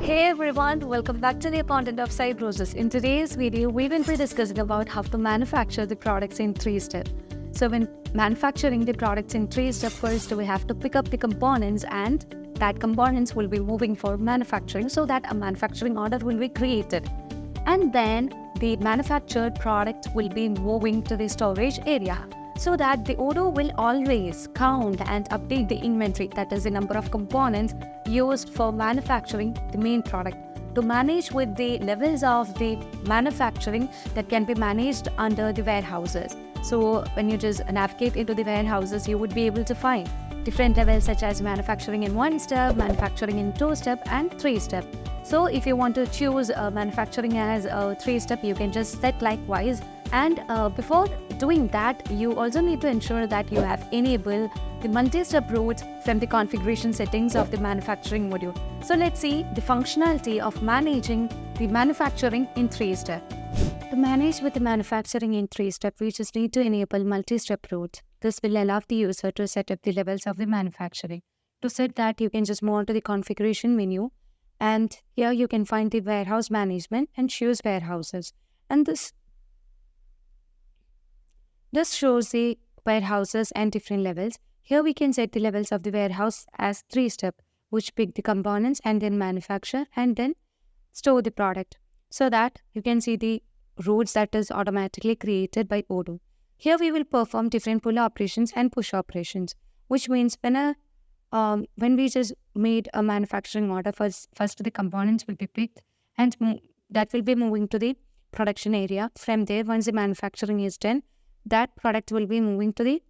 Hey everyone, welcome back to the content of Cybrosys. In today's video, we will be discussing about how to manufacture the products in 3 steps. So when manufacturing the products in 3 steps, first we have to pick up the components and that components will be moving for manufacturing so that a manufacturing order will be created. And then the manufactured product will be moving to the storage area, so that the Odoo will always count and update the inventory, that is the number of components used for manufacturing the main product, to manage with the levels of the manufacturing that can be managed under the warehouses. So when you just navigate into the warehouses, you would be able to find different levels such as manufacturing in 1 step, manufacturing in 2 step and 3 step. So if you want to choose manufacturing as a 3 step, you can just set likewise. And before doing that, you also need to ensure that you have enabled the multi-step routes from the configuration settings of the manufacturing module. So let's see the functionality of managing the manufacturing in 3 steps. To manage with the manufacturing in 3 steps, we just need to enable multi-step routes. This will allow the user to set up the levels of the manufacturing. To set that, you can just move on to the configuration menu, and here you can find the warehouse management and choose warehouses. And this shows the warehouses and different levels. Here we can set the levels of the warehouse as 3 steps, which pick the components and then manufacture and then store the product, so that you can see the routes that is automatically created by Odoo. Here we will perform different pull operations and push operations, which means when we just made a manufacturing order, first the components will be picked and that will be moving to the production area. From there, once the manufacturing is done, that product will be moving to the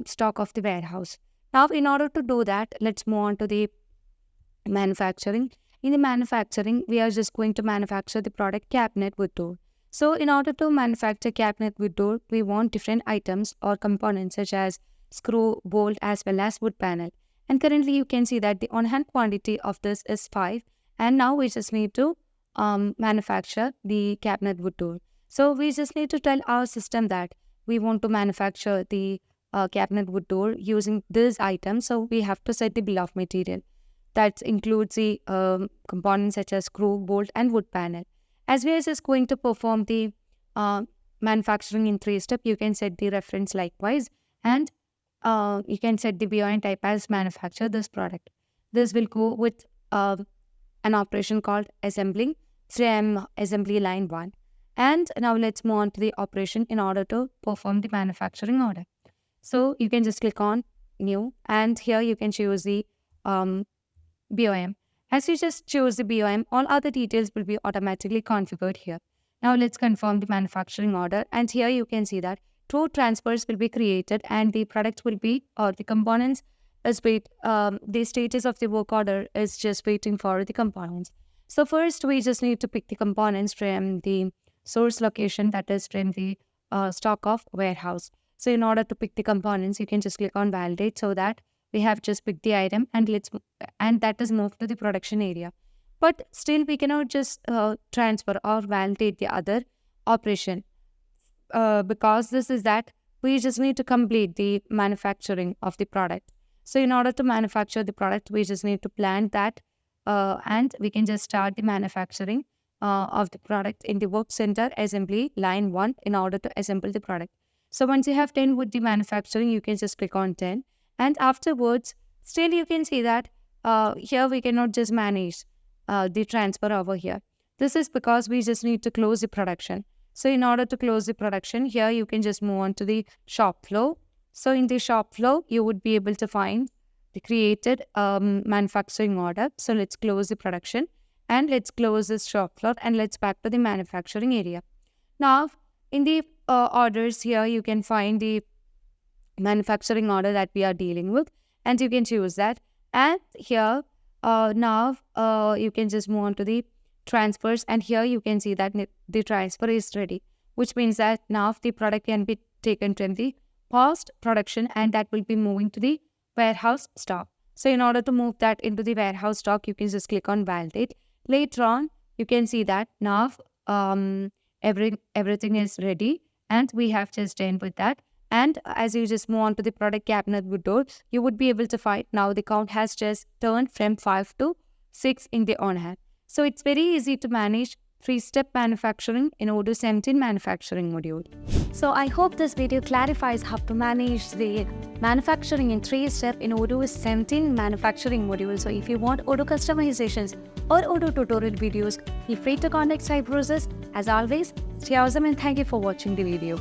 stock of the warehouse. Now, in order to do that, let's move on to the manufacturing. In the manufacturing, we are just going to manufacture the product cabinet with door. So in order to manufacture cabinet with door, we want different items or components such as screw, bolt, as well as wood panel. And currently you can see that the on-hand quantity of this is 5. And now we just need to manufacture the cabinet with door. So we just need to tell our system that we want to manufacture the cabinet wood door using this item. So we have to set the bill of material. That includes the components such as screw, bolt and wood panel. As we are just going to perform the manufacturing in 3 steps, you can set the reference likewise, and you can set the BOM type as manufacture this product. This will go with an operation called assembling from assembly line 1. And now let's move on to the operation in order to perform the manufacturing order. So you can just click on new, and here you can choose the BOM. As you just choose the BOM, all other details will be automatically configured here. Now let's confirm the manufacturing order, and here you can see that 2 transfers will be created and the product will be, or the components is the status of the work order is just waiting for the components. So first we just need to pick the components from the source location, that is from the stock of warehouse. So in order to pick the components, you can just click on validate, so that we have just picked the item and that is moved to the production area. But still we cannot just transfer or validate the other operation because this is that we just need to complete the manufacturing of the product. So in order to manufacture the product, we just need to plan that and we can just start the manufacturing of the product in the work center assembly line 1 in order to assemble the product. So once you have done with the manufacturing, you can just click on 10, and afterwards still you can see that here we cannot just manage the transfer over here. This is because we just need to close the production. So in order to close the production, here you can just move on to the shop flow. So in the shop flow, you would be able to find the created manufacturing order. So let's close the production and let's close this shop floor and let's back to the manufacturing area. Now in the orders here, you can find the manufacturing order that we are dealing with, and you can choose that. And here now you can just move on to the transfers, and here you can see that the transfer is ready, which means that now the product can be taken from the post production and that will be moving to the warehouse stock. So in order to move that into the warehouse stock, you can just click on validate. Later on you can see that now everything is ready and we have just done with that. And as you just move on to the product cabinet with door, you would be able to find now the count has just turned from 5 to 6 in the on hand. So it's very easy to manage 3-step manufacturing in Odoo 17 manufacturing module. So I hope this video clarifies how to manage the manufacturing in 3-step in Odoo 17 manufacturing module. So if you want Odoo customizations or Odoo tutorial videos, feel free to contact Cybrosys. As always, stay awesome and thank you for watching the video.